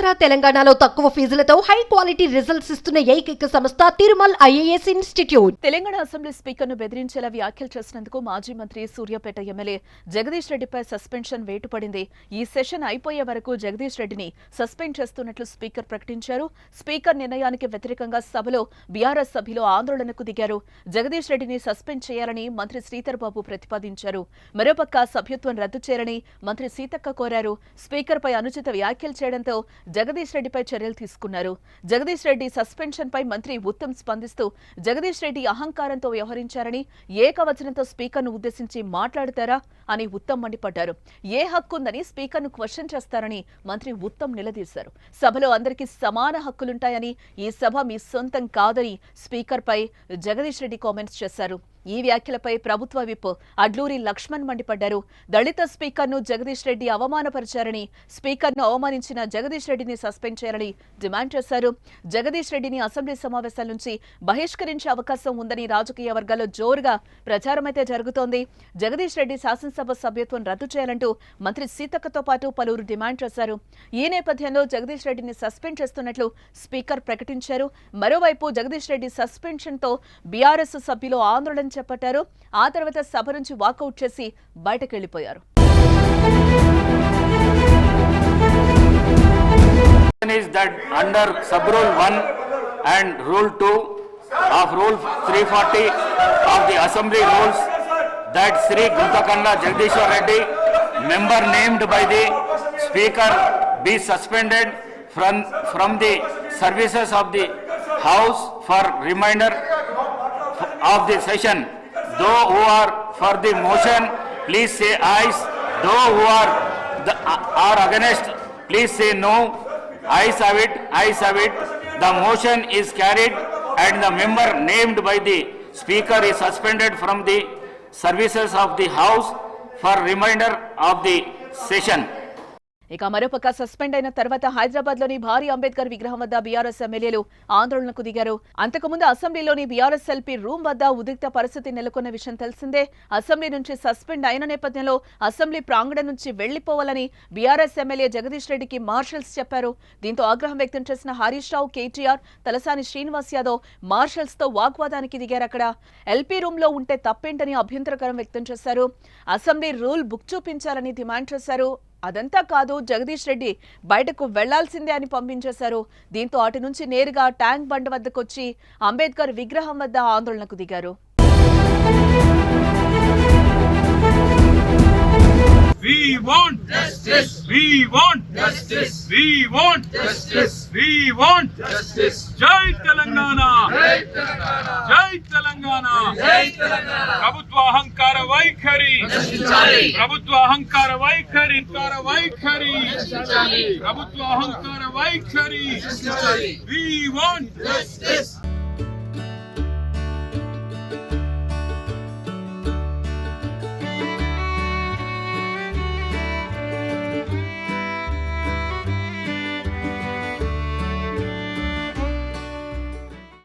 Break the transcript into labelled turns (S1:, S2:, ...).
S1: ఆంధ్ర తెలంగాణలో తక్కువ ఫీజులతో high quality results ఇస్తున్న ఏకైక సంస్థ Tirumal IAS institute.
S2: Telangana assembly స్పీకర్ను బెదిరించేలా వ్యాఖ్యలు చేసినందుకు మాజీ మంత్రి సూర్యాపేట ఎమ్మెల్యే జగదీష్ రెడ్డిపై సస్పెన్షన్ వేటు పడింది. ఈ సెషన్ అయిపోయే వరకు జగదీష్ రెడ్డిని సస్పెండ్ చేస్తున్నట్లు స్పీకర్ ప్రకటించారు. స్పీకర్ నిర్ణయానికి వ్యతిరేకంగా సభలో బీఆర్ఎస్ సభ్యులు ఆందోళనకు దిగారు. జగదీష్ రెడ్డిని సస్పెండ్ చేయాలని మంత్రి శ్రీధర్ బాబు ప్రతిపాదించారు. మరోపక్క సభ్యత్వం రద్దు చేయాలని మంత్రి సీతక్క కోరారు. స్పీకర్పై అనుచిత వ్యాఖ్యలు చేయడంతో జగదీష్ రెడ్డిపై చర్యలు తీసుకున్నారు. జగదీష్ రెడ్డి సస్పెన్షన్ పై మంత్రి ఉత్తమ్ స్పందిస్తూ జగదీష్ రెడ్డి అహంకారంతో వ్యవహరించారని, ఏకవచనంతో స్పీకర్ను ఉద్దేశించి మాట్లాడతారా అని ఉత్తమ్ మండిపడ్డారు. ఏ హక్కుందని స్పీకర్ను క్వశ్చన్ చేస్తారని మంత్రి ఉత్తమ్ నిలదీశారు. సభలో అందరికీ సమాన హక్కులుంటాయని, ఈ సభ మీ సొంతం కాదని స్పీకర్పై జగదీష్ రెడ్డి కామెంట్స్ చేశారు. ఈ వ్యాఖ్యలపై ప్రభుత్వ విప్ అడ్లూరి లక్ష్మణ్ మండిపడ్డారు. దళిత స్పీకర్ను జగదీష్ రెడ్డి అవమానపరిచారని, స్పీకర్ను అవమానించిన జగదీష్ రెడ్డిని సస్పెండ్ చేయాలని డిమాండ్ చేశారు. జగదీష్ రెడ్డిని అసెంబ్లీ సమావేశాల నుంచి బహిష్కరించే అవకాశం ఉందని రాజకీయ వర్గాల్లో జోరుగా ప్రచారమైతే జరుగుతోంది. జగదీష్ రెడ్డి శాసనసభ సభ్యత్వం రద్దు చేయాలంటూ మంత్రి సీతక్కతో పాటు పలువురు డిమాండ్ చేశారు. ఈ నేపథ్యంలో జగదీష్ రెడ్డిని సస్పెండ్ చేస్తున్నట్లు స్పీకర్ ప్రకటించారు. మరోవైపు జగదీష్ రెడ్డి సస్పెన్షన్తో బీఆర్ఎస్ సభ్యులు ఆందోళన చేపట్టారు. ఆ తర్వాత సభ నుంచి వాకౌట్ చేసి బయటకు వెళ్లిపోయారు.
S3: Is that under sub rule 1 and rule 2 of rule 340 of the assembly rules that Sri Guntakanda Jagdishwar Reddy, member named by the speaker, be suspended from the services of the house for remainder of the session. Those who are for the motion, please say ayes. Those who are against, please say no. Ayes have it. Ayes have it. The motion is carried, and the member named by the speaker is suspended from the services of the house for remainder of the session.
S2: ఇక మరోపక్క suspend అయిన తర్వాత హైదరాబాద్ లోని భారీ అంబేద్కర్ విగ్రహం వద్ద BRS ఎమ్మెల్యేలు ఆందోళనకు దిగారు. అంతకుముందు అసెంబ్లీలోని బీఆర్ఎస్ ఎల్పీ రూమ్ వద్ద ఉద్రిక్త పరిస్థితి నెలకొన్న విషయం తెలిసిందే. అసెంబ్లీ నుంచి సస్పెండ్ అయిన నేపథ్యంలో అసెంబ్లీ ప్రాంగణం నుంచి వెళ్లిపోవాలని బీఆర్ఎస్ ఎమ్మెల్యే జగదీష్ రెడ్డికి మార్షల్స్ చెప్పారు. దీంతో ఆగ్రహం వ్యక్తం చేసిన హరీష్ రావు, కేటీఆర్, తలసాని శ్రీనివాస్ యాదవ్ మార్షల్స్ తో వాగ్వాదానికి దిగారు. అక్కడ ఎల్పీ రూమ్ లో ఉంటే తప్పేంటని అభ్యంతరకరం వ్యక్తం చేశారు. అసెంబ్లీ రూల్ బుక్ చూపించాలని డిమాండ్ చేశారు. అదంతా కాదు, జగదీష్ రెడ్డి బయటకు వెళ్లాల్సిందే అని పంపించేశారు. దీంతో అటు నుంచి నేరుగా ట్యాంక్ బండ్ వద్దకొచ్చి అంబేద్కర్ విగ్రహం వద్ద ఆందోళనకు దిగారు.
S4: We want justice. We want justice. We want justice. We want justice. Jai Telangana. Jai Telangana. Jai Telangana. Jai Telangana. Prabhutva ahankara vaikhari. Nashtinchali. Prabhutva ahankara vaikhari. Nashtinchali. Prabhutva ahankara vaikhari. Nashtinchali. We want justice.